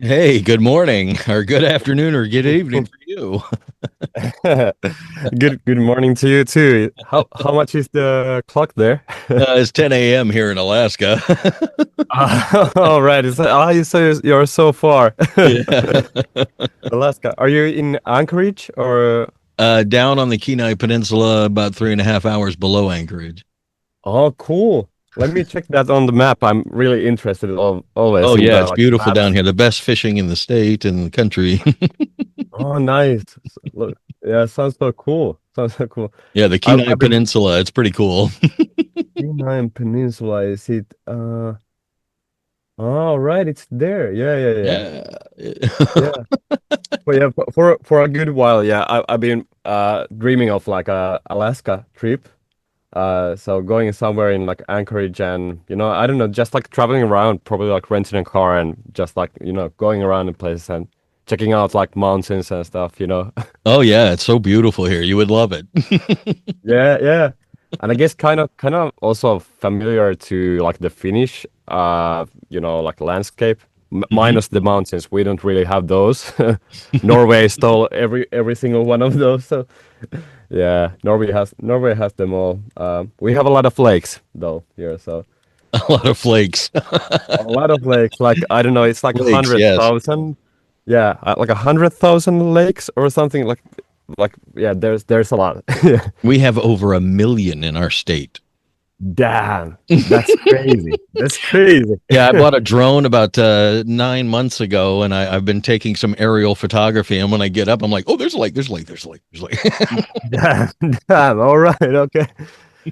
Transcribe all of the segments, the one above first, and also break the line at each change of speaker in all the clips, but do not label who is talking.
Hey, good morning, or good afternoon, or good evening for you.
Good morning to you too. How much is the clock there?
It's 10 a.m. here in Alaska.
All right. You say you're so far.
Yeah.
Alaska. Are you in Anchorage or?
Down on the Kenai Peninsula, about 3.5 hours below Anchorage.
Oh, cool. Let me check that on the map. I'm really interested always
Oh,
in
yeah,
the
it's beautiful down
maps.
here. The best fishing in the state and the country.
Oh, nice. Look, yeah, sounds so cool. Sounds so cool.
Yeah, the
I've,
Kenai
I've been
Peninsula. It's pretty cool.
Kenai Peninsula. Is it? Oh, right. It's there. Yeah, yeah, yeah.
Yeah.
Yeah. But yeah, for a good while, yeah, I've been dreaming of like a Alaska trip. So going somewhere in like Anchorage and I don't know, just like traveling around, probably like renting a car and just like going around in places and checking out like mountains and stuff.
Oh, yeah, it's so beautiful here. You would love it.
Yeah, yeah. And I guess kind of also familiar to like the Finnish like landscape. M
Mhm.
minus the mountains. We don't really have those. Norway stole every single one of those. So yeah, Norway has them all. We have a lot of lakes though here, so
A lot of flakes.
a lot of lakes. Like I don't know, it's like a
Flakes,
hundred
yes.
thousand. Yeah, like 100,000 lakes or something. Like yeah, there's a lot.
We have over 1 million in our state.
Damn, that's crazy. That's crazy.
Yeah, I bought a drone about 9 months ago, and I've been taking some aerial photography. And when I get up, I'm like, "Oh, there's a lake, there's a lake, there's a lake, there's a lake."
Damn, damn. All right, okay.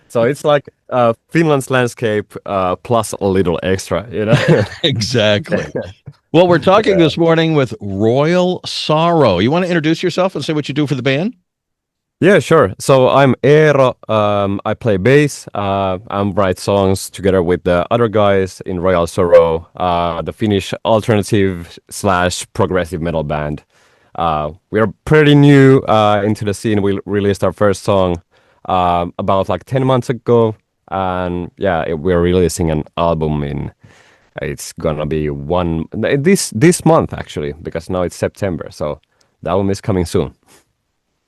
So it's like Finland's landscape plus a little extra.
Exactly. Well, we're talking
Yeah.
this morning with Royal Sorrow. You want to introduce yourself and say what you do for the band?
Yeah, sure. So I'm Eero. I play bass. I'm write songs together with the other guys in Royal Sorrow, the Finnish alternative slash progressive metal band. We're pretty new into the scene. We released our first song about like 10 months ago, and yeah, we're releasing an album in. It's gonna be this month actually, because now it's September. So the album is coming soon.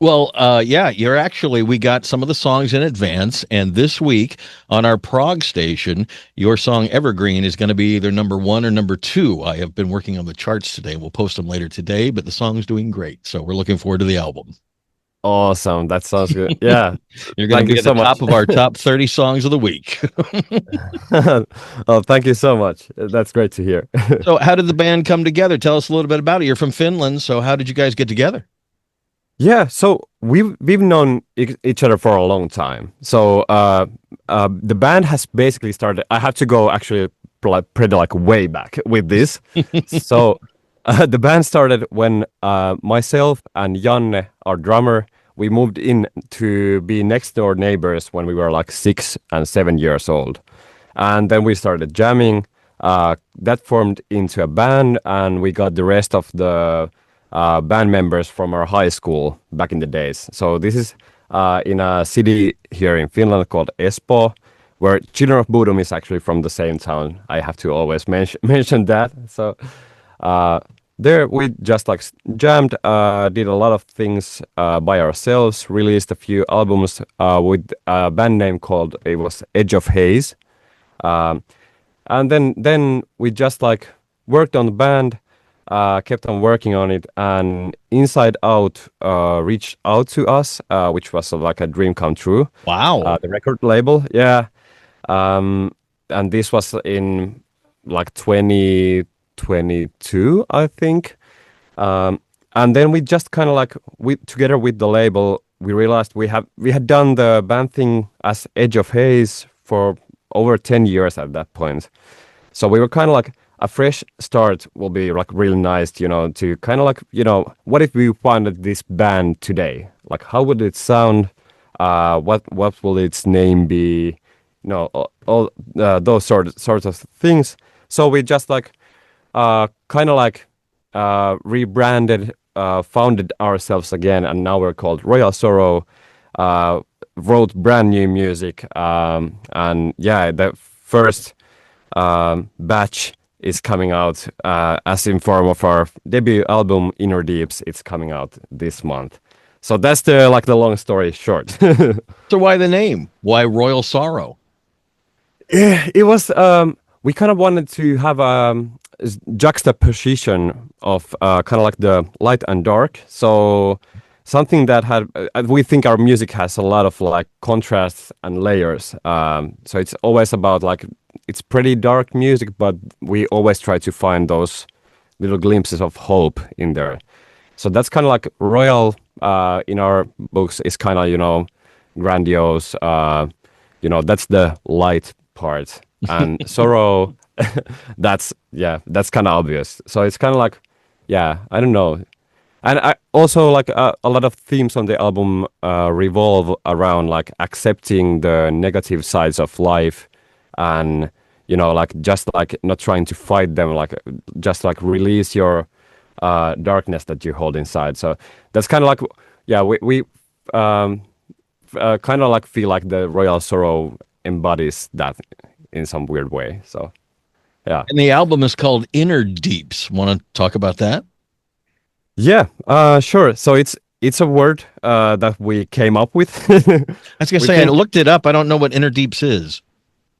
Well, yeah, we got some of the songs in advance, and this week on our prog station, your song Evergreen is going to be either number one or number two. I have been working on the charts today. We'll post them later today, but the song's doing great. So we're looking forward to the album.
Awesome. That sounds good. Yeah.
You're going to
Thank you
be at the
so
top
much.
of our top 30 songs of the week.
Oh, thank you so much. That's great to hear.
So, how did the band come together? Tell us a little bit about it. You're from Finland, so how did you guys get together?
Yeah, so we've known each other for a long time. So the band has basically started. I have to go actually pretty like way back with this. So the band started when myself and Janne, our drummer, we moved in to be next door neighbors when we were like 6 and 7 years old, and then we started jamming. That formed into a band, and we got the rest of the band members from our high school back in the days. So this is in a city here in Finland called Espoo, where Children of Bodom is actually from the same town. I have to always mention that. So uh, there we just like jammed, did a lot of things by ourselves, released a few albums with a band name called it was Edge of Haze. Um, and then we just like worked on the band, kept on working on it, and Inside Out reached out to us, which was like a dream come true.
Wow.
The record label, yeah. Um, and this was in like 2022, I think. Um, and then we just kind of like we together with the label, we realized we had done the band thing as Edge of Haze for over 10 years at that point. So we were kind of like a fresh start will be like really nice, to kind of like, what if we founded this band today? Like, how would it sound? What will its name be? All those sorts of things. So we just like kind of like rebranded, founded ourselves again, and now we're called Royal Sorrow. Uh, Wrote brand new music, and yeah, the first batch is coming out as in form of our debut album Innerdeeps. It's coming out this month. So that's the long story short.
So why the name? Why Royal Sorrow?
Yeah, it was. We kind of wanted to have juxtaposition of kind of like the light and dark. So something that had we think our music has a lot of like contrasts and layers. So it's always about like it's pretty dark music, but we always try to find those little glimpses of hope in there. So that's kind of like royal in our books is kind of grandiose. That's the light part, and sorrow. That's kind of obvious. So it's kind of like, yeah, I don't know. And I also like a lot of themes on the album revolve around like accepting the negative sides of life, and like just like not trying to fight them, like just like release your darkness that you hold inside. So that's kind of like, yeah, we kind of like feel like the Royal Sorrow embodies that in some weird way. So yeah.
And the album is called Innerdeeps. Want to talk about that?
Yeah, sure. So it's a word that we came up with.
I was gonna
We
say I
came,
looked it up. I don't know what Innerdeeps is.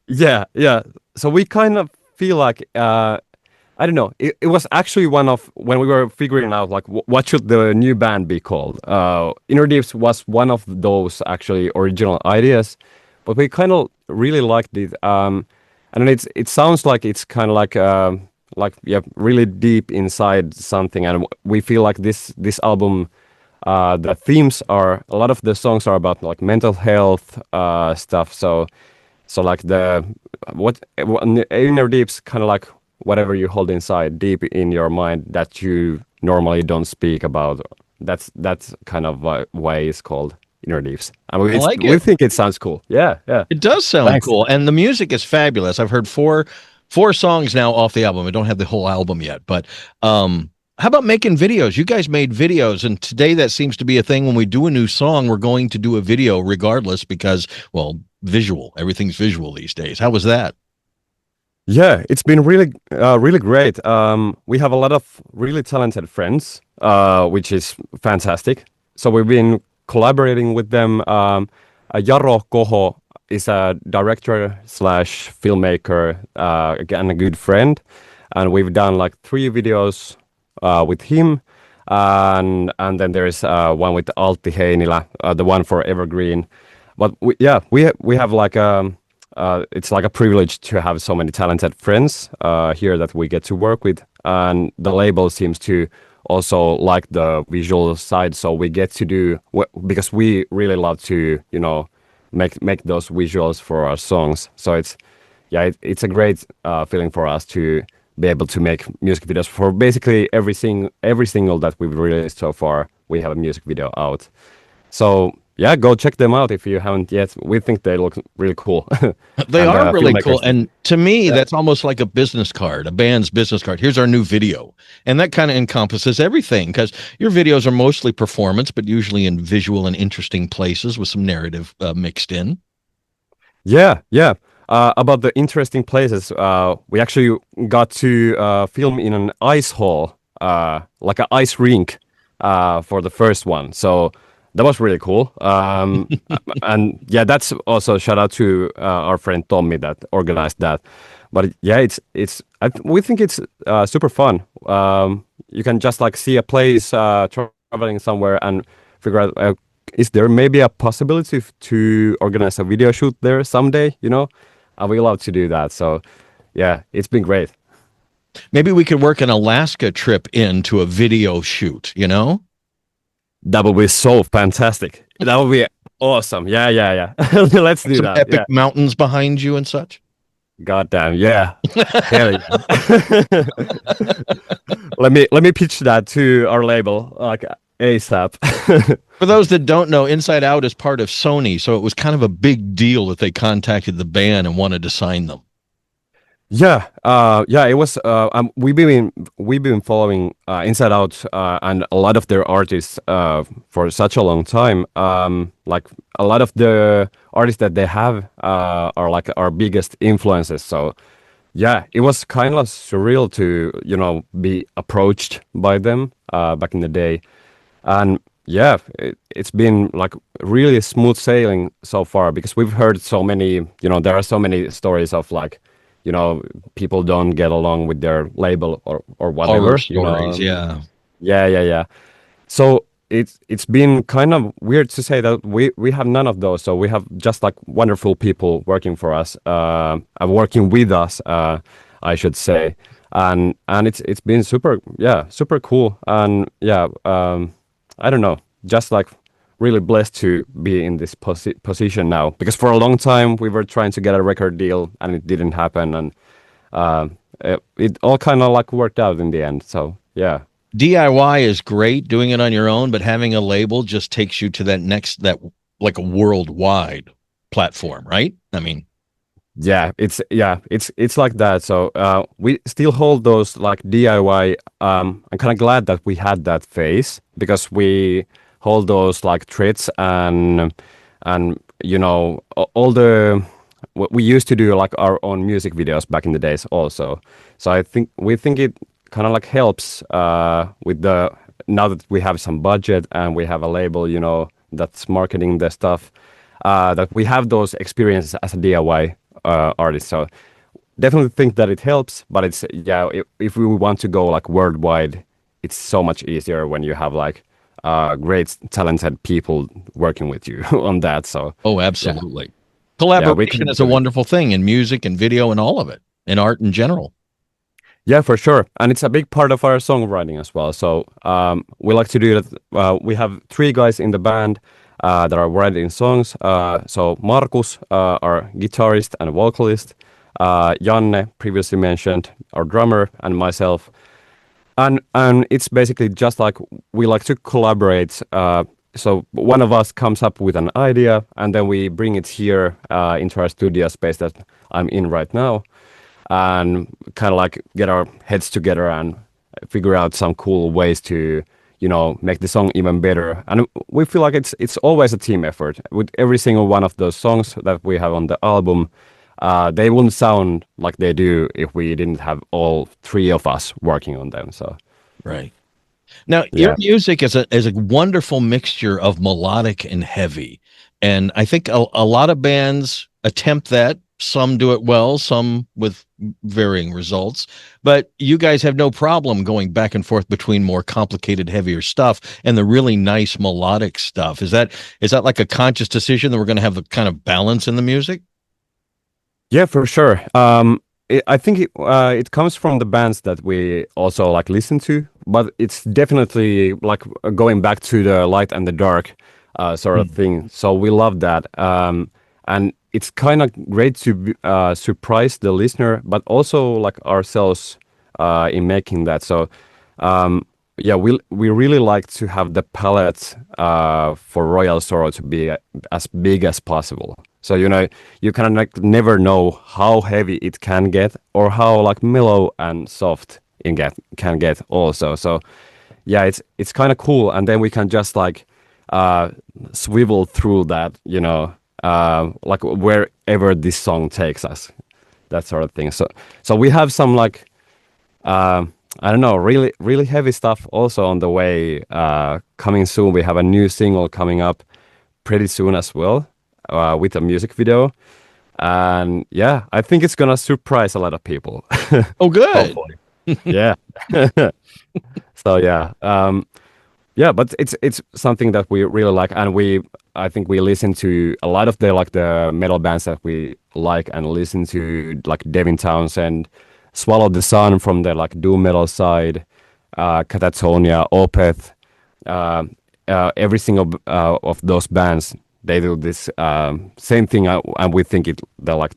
yeah, yeah. So we kind of feel like I don't know. It was actually one of when we were figuring out like what should the new band be called. Innerdeeps was one of those actually original ideas, but we kind of really liked it. And it sounds like it's kind of like yeah, really deep inside something, and we feel like this album. The themes are a lot of the songs are about like mental health stuff. So like what inner deeps kind of like whatever you hold inside deep in your mind that you normally don't speak about. That's kind of why it's called inner deeps. I mean,
I like
we
it.
think it sounds cool. Yeah, yeah.
It does sound
Thanks.
cool, and the music is fabulous. I've heard four songs now off the album. I don't have the whole album yet, but how about making videos? You guys made videos, and today that seems to be a thing. When we do a new song, we're going to do a video regardless because, well, visual. Everything's visual these days. How was that?
Yeah, it's been really great. We have a lot of really talented friends, which is fantastic. So we've been collaborating with them. Jaro Koho is a director slash filmmaker, again a good friend, and we've done like 3 videos with him, and then there is one with Altti Heinilä, the one for Evergreen. But we have like it's like a privilege to have so many talented friends here that we get to work with, and the label seems to also like the visual side, so we get to do because we really love to make those visuals for our songs. So it's a great feeling for us to be able to make music videos for basically every single that we've released so far. We have a music video out. So yeah, go check them out if you haven't yet. We think they look really cool.
They
And
are really cool.
filmmakers.
And to me,
Yeah.
that's almost like a business card, a band's business card. Here's our new video. And that kind of encompasses everything because your videos are mostly performance, but usually in visual and interesting places with some narrative mixed in.
Yeah, yeah. About the interesting places, we actually got to film in an ice hall, like an ice rink, for the first one. So that was really cool. And yeah, that's also shout out to our friend Tommy that organized that. But yeah, we think it's super fun. You can just like see a place traveling somewhere and figure out is there maybe a possibility to organize a video shoot there someday? We love to do that. So yeah, it's been great.
Maybe we could work an Alaska trip into a video shoot, you know?
That would be so fantastic. That would be awesome. Yeah, yeah, yeah. Let's do
Some
that.
epic
Yeah.
mountains behind you and such.
God damn. Yeah. Hell yeah. Let me pitch that to our label like ASAP.
For those that don't know, Inside Out is part of Sony, so it was kind of a big deal that they contacted the band and wanted to sign them.
Yeah, yeah, it was. We've been following Inside Out and a lot of their artists for such a long time. Like a lot of the artists that they have are like our biggest influences. So yeah, it was kind of surreal to, be approached by them back in the day. And yeah, it's been like really smooth sailing so far because we've heard so many, there are so many stories of like, people don't get along with their label or
Horror
whatever,
stories, yeah.
Yeah, yeah, yeah. So it's been kind of weird to say that we have none of those. So we have just like wonderful people working for us, working with us, I should say, and it's been super, yeah, super cool, and yeah, I don't know, just like really blessed to be in this position now because for a long time we were trying to get a record deal and it didn't happen, and uh, it all kind of like worked out in the end. So yeah.
DIY is great doing it on your own, but having a label just takes you to that like a worldwide platform, right? I mean,
It's like that. So we still hold those like DIY. I'm kind of glad that we had that phase because we hold those like threads and all the what we used to do like our own music videos back in the days also. So I think we think it kind of like helps with the now that we have some budget and we have a label, that's marketing the stuff, that we have those experiences as a DIY artist. So definitely think that it helps, but it's yeah. If we want to go like worldwide, it's so much easier when you have like great talented people working with you on that. So
oh,
yeah,
absolutely.
yeah, we
Collaboration
can
is a
do it.
wonderful thing in music and video and all of it, in art in general.
Yeah, for sure. And it's a big part of our songwriting as well. So we like to do that. We have three guys in the band that are writing songs. So Markus, our guitarist and vocalist, Janne, previously mentioned, our drummer, and myself. And it's basically just like we like to collaborate. So one of us comes up with an idea, and then we bring it here into our studio space that I'm in right now and kind of like get our heads together and figure out some cool ways to make the song even better. And we feel like it's always a team effort with every single one of those songs that we have on the album. They wouldn't sound like they do if we didn't have all three of us working on them. So
Right. Now, your
yeah.
music is a wonderful mixture of melodic and heavy. And I think a lot of bands attempt that. Some do it well, some with varying results. But you guys have no problem going back and forth between more complicated, heavier stuff and the really nice melodic stuff. Is that like a conscious decision that we're going to have the kind of balance in the music?
Yeah, for sure. I think it comes from the bands that we also like listen to, but it's definitely like going back to the light and the dark sort of
Hmm.
thing. So we love that, and it's kind of great to surprise the listener, but also like ourselves in making that. So yeah, we really like to have the palette for Royal Sorrow to be as big as possible. So you kind of like never know how heavy it can get or how like mellow and soft can get also. So yeah, it's kind of cool, and then we can just like uh, swivel through that, like wherever this song takes us, that sort of thing. So we have some like uh, I don't know, really really heavy stuff also on the way. Coming soon, we have a new single coming up pretty soon as well, with a music video. And yeah, I think it's gonna surprise a lot of people.
Oh, good.
Hopefully. Yeah. So yeah. Yeah, but it's something that we really like, and I think we listen to a lot of the metal bands that we like and listen to, like Devin Townsend, Swallow the Sun from the like doom metal side, Catatonia, Opeth, uh, every single of those bands, they do this same thing, and we think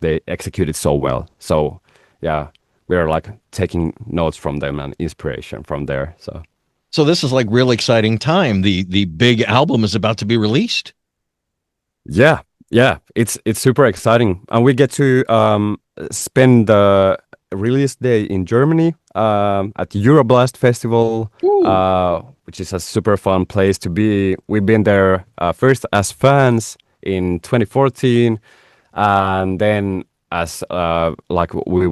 they execute it so well. So yeah, we're like taking notes from them and inspiration from there. So.
So this is like real exciting time. The big album is about to be released.
Yeah, yeah, it's super exciting, and we get to spend the release day in Germany at Euroblast Festival,
Ooh.
which is a super fun place to be. We've been there first as fans in 2014, and then as like we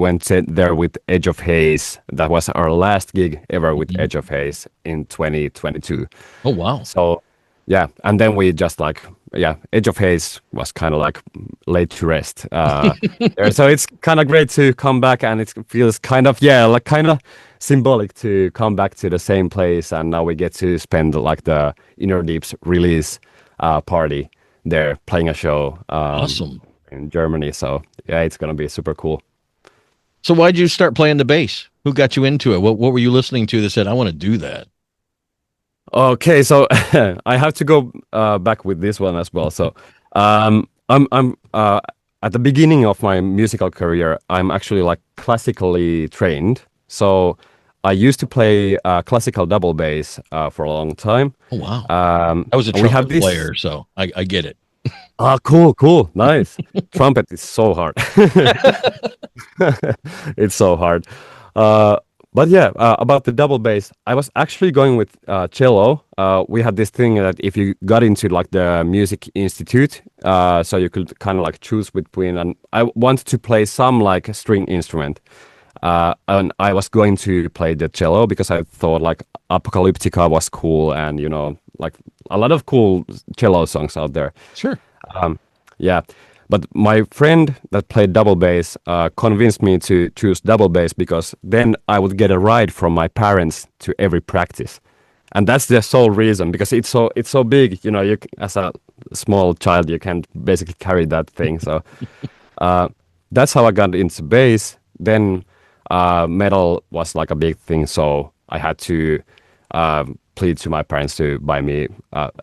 there with Edge of Haze. That was our last gig ever with
Mhm.
Edge of Haze in 2022.
Oh, wow.
So yeah, and then we just like yeah, Edge of Haze was kind of like laid to rest. There. So it's kind of great to come back, and it feels kind of yeah, like kind of symbolic to come back to the same place, and now we get to spend like the Innerdeeps release party there, playing a show
Awesome.
in Germany. So yeah, it's gonna be super cool.
So why'd you start playing the bass? Who got you into it? What were you listening to that said, I want to do that?
Okay, so I have to go back with this one as well. So I'm at the beginning of my musical career, I'm actually like classically trained. So I used to play classical double bass for a long time.
Oh, wow. I was a
And we have
trumpet
this.
player, so I get it.
Ah, cool, cool, nice. Trumpet is so hard. It's so hard. Uh, but yeah, about the double bass, I was actually going with cello. We had this thing that if you got into like the music institute, so you could kind of like choose between, and I wanted to play some like string instrument. And I was going to play the cello because I thought like Apocalyptica was cool, and you know, like a lot of cool cello songs out there.
Sure.
Um, yeah, but my friend that played double bass convinced me to choose double bass because then I would get a ride from my parents to every practice, and that's the sole reason because it's so big. You know, as a small child you can basically carry that thing. So uh, that's how I got into bass. Then metal was like a big thing, so I had to plead to my parents to buy me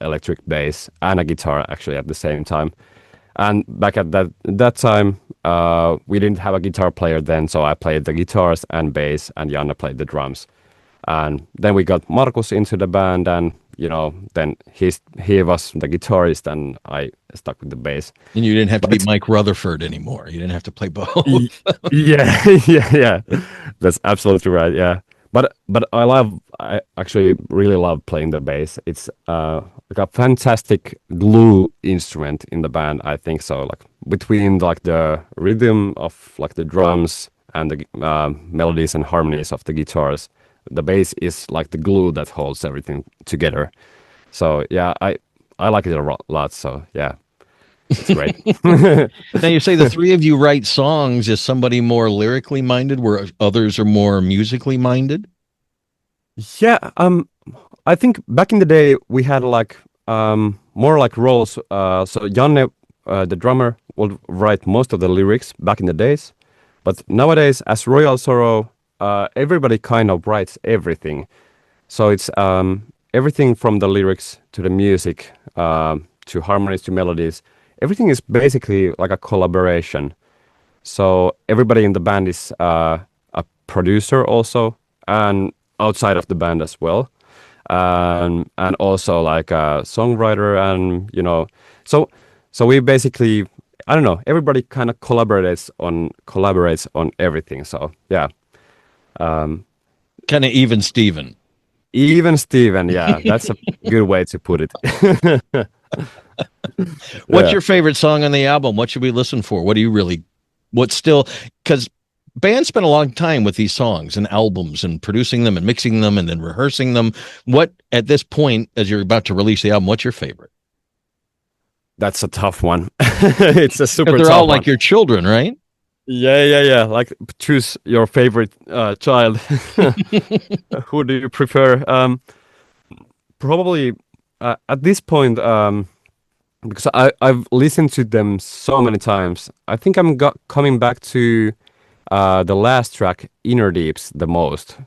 electric bass and a guitar actually at the same time. And back at that time, we didn't have a guitar player then, so I played the guitars and bass, and Janne played the drums. And then we got Markus into the band, and you know, then he was the guitarist, and I stuck with the bass.
And you didn't have to
But
be Mike Rutherford anymore. You didn't have to play both.
yeah, yeah, that's absolutely right. Yeah, but I actually really love playing the bass. It's like a fantastic glue instrument in the band. I think so. Like between like the rhythm of like the drums and the melodies and harmonies of the guitars, the bass is like the glue that holds everything together. So yeah, I like it a lot. So yeah, it's great.
Now you say the three of you write songs. Is somebody more lyrically minded where others are more musically minded?
Yeah, I think back in the day we had like more like roles. So Janne, the drummer, would write most of the lyrics back in the days, but nowadays as Royal Sorrow, everybody kind of writes everything. So it's everything from the lyrics to the music, to harmonies to melodies. Everything is basically like a collaboration. So everybody in the band is a producer also, and outside of the band as well, and also like a songwriter, and you know, so we basically, I don't know, everybody kind of collaborates on everything. So yeah, um,
Kind of even Steven.
even Steven, yeah, that's a good way to put it.
What's
Yeah.
your favorite song on the album? What should we listen for? What do you really, what's still, because bands spend a long time with these songs and albums and producing them and mixing them and then rehearsing them. What, at this point, as you're about to release the album, what's your favorite?
That's a tough one. It's a super
Because they're
tough
all
one.
like your children, right?
Yeah, yeah, yeah. Like choose your favorite child. Who do you prefer? Probably at this point, because I've listened to them so many times. I think coming back to the last track, Innerdeeps, the most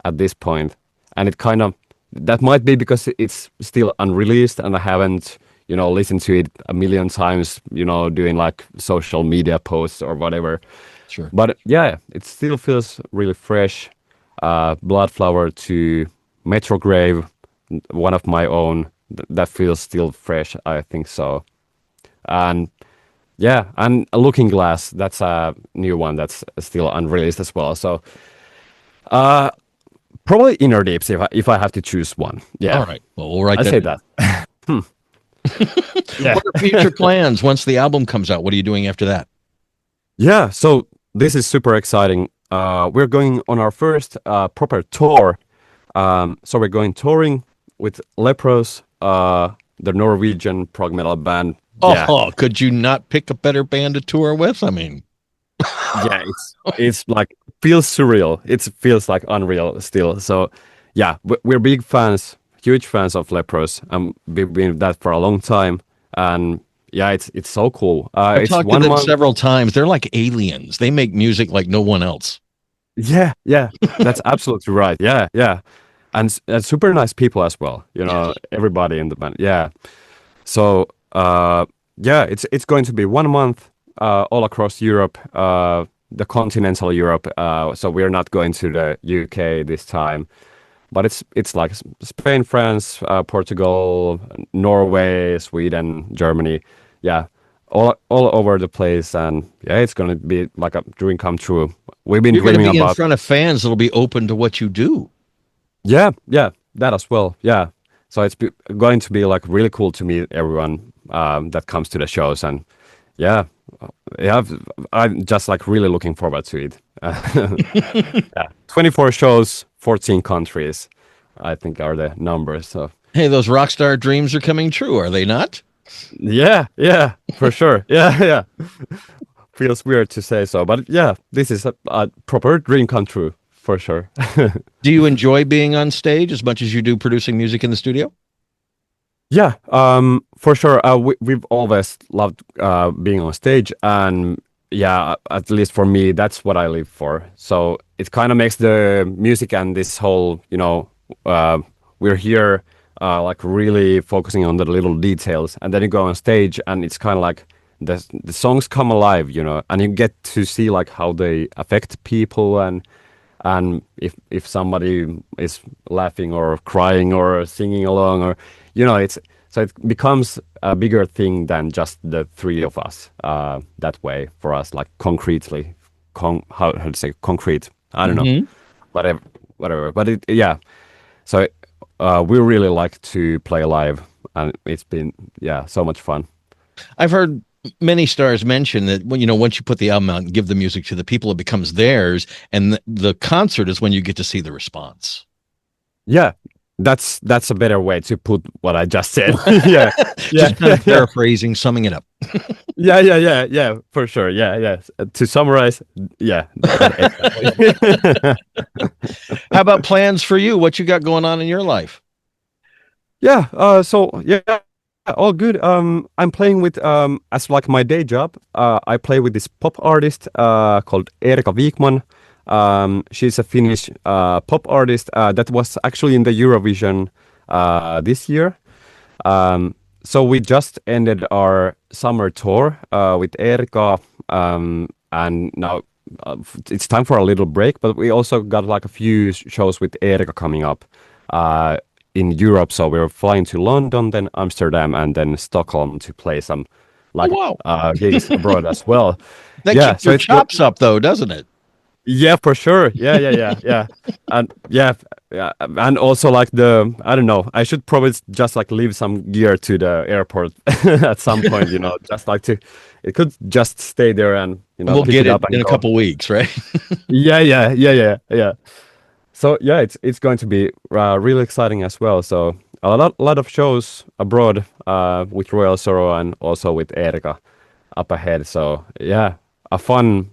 at this point, and it kind of that might be because it's still unreleased and I haven't listened to it a million times, doing like social media posts or whatever.
Sure.
But yeah, it still feels really fresh. Bloodflower to Metrograve, one of my own. That feels still fresh, I think so. And yeah, and Looking Glass, that's a new one that's still unreleased as well. So uh, probably Innerdeeps if I have to choose one.
All
Yeah,
right. Well, we'll write
I
that
say
down.
that. Yeah.
What are future plans once the album comes out? What are you doing after that?
Yeah, so this is super exciting. We're going on our first proper tour. So we're going touring with Lepros, the Norwegian prog metal band. Yeah,
Oh, could you not pick a better band to tour with? I mean,
yeah, it's like feels surreal. It feels like unreal still. So yeah, we're big fans, huge fans of Lepros. We've been that for a long time, and yeah, it's so cool.
I've
It's
talked to
one
them
month.
several times. They're like aliens. They make music like no one else.
Yeah, yeah, that's absolutely right. Yeah, yeah, and super nice people as well.
Yes.
Everybody in the band. Yeah. So yeah, it's going to be one month all across Europe, the continental Europe. So we're not going to the UK this time, but it's like Spain, France, Portugal, Norway, Sweden, Germany. Yeah, all over the place, and yeah, it's gonna be like a dream come true. We've been
You're going to
dreaming
be in
about.
front of fans that'll be open to what you do.
Yeah, yeah, that as well. Yeah. So going to be like really cool to meet everyone that comes to the shows, and yeah, yeah, I'm just like really looking forward to it. Yeah, 24 shows, 14 countries, I think are the numbers. So
Hey, those rock star dreams are coming true, are they not?
yeah, yeah, for sure. Yeah, yeah. Feels weird to say so, but yeah, this is a proper dream come true for sure.
Do you enjoy being on stage as much as you do producing music in the studio?
Yeah, for sure. We've always loved being on stage, and yeah, at least for me, that's what I live for. So it kind of makes the music and this whole, we're here, like really focusing on the little details, and then you go on stage, and it's kind of like the songs come alive, and you get to see like how they affect people, and if somebody is laughing or crying or singing along, or it's so it becomes a bigger thing than just the three of us, that way for us, like concretely, how to say concrete, I don't know,
Hmm.
whatever, but yeah, so we really like to play live, and it's been, yeah, so much fun.
I've heard many stars mention that when once you put the album out and give the music to the people, it becomes theirs, and the concert is when you get to see the response.
Yeah, that's a better way to put what I just said. Yeah, yeah,
Just kind
yeah,
of
yeah.
paraphrasing, summing it up.
Yeah, yeah, yeah, yeah, for sure. Yeah, yeah. To summarize, yeah, exactly.
How about plans for you? What you got going on in your life?
Yeah, so yeah, all good. I'm playing with as like my day job. I play with this pop artist called Erika Wikman. She's a Finnish pop artist that was actually in the Eurovision this year. So we just ended our summer tour with Erika, and now it's time for a little break. But we also got like a few shows with Erika coming up in Europe. So we're flying to London, then Amsterdam, and then Stockholm to play some
Oh,
like
wow.
gigs abroad as well.
That
Yeah,
keeps
so
your
it's go
chops up, though, doesn't it?
yeah, for sure. Yeah, yeah, yeah, yeah. And yeah, yeah, and also like I don't know, I should probably just like leave some gear to the airport at some point, just like it could just stay there and,
We'll
pick
get
it
it
up and
in a
go.
couple weeks, right?
Yeah, yeah, yeah, yeah, yeah. So yeah, it's going to be really exciting as well. So a lot of shows abroad with Royal Sorrow and also with Erika up ahead. So yeah, a fun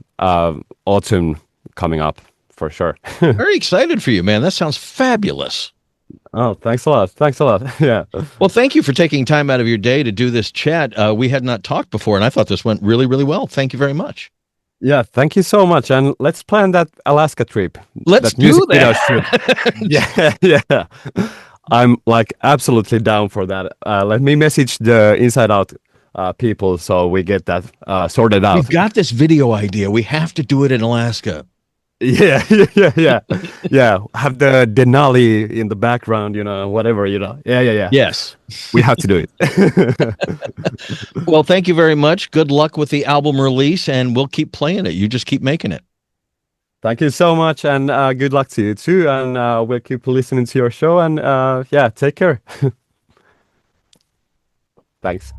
autumn coming up for sure.
Very excited for you, man. That sounds fabulous.
Oh, thanks a lot. Thanks a lot. Yeah.
Well, thank you for taking time out of your day to do this chat. We had not talked before, and I thought this went really, really well. Thank you very much.
Yeah, thank you so much. And let's plan that Alaska trip,
Let's
that music
do
video trip.
that.
Yeah, yeah. I'm like absolutely down for that. Let me message the Inside Out people so we get that sorted
We've
out.
got this video idea. We have to do it in Alaska.
Yeah, yeah, yeah, yeah. Have the Denali in the background, whatever, Yeah, yeah, yeah.
Yes.
We have to do it.
Well, thank you very much. Good luck with the album release, and we'll keep playing it. You just keep making it.
Thank you so much, and good luck to you too. And we'll keep listening to your show. And yeah, take care. Thanks.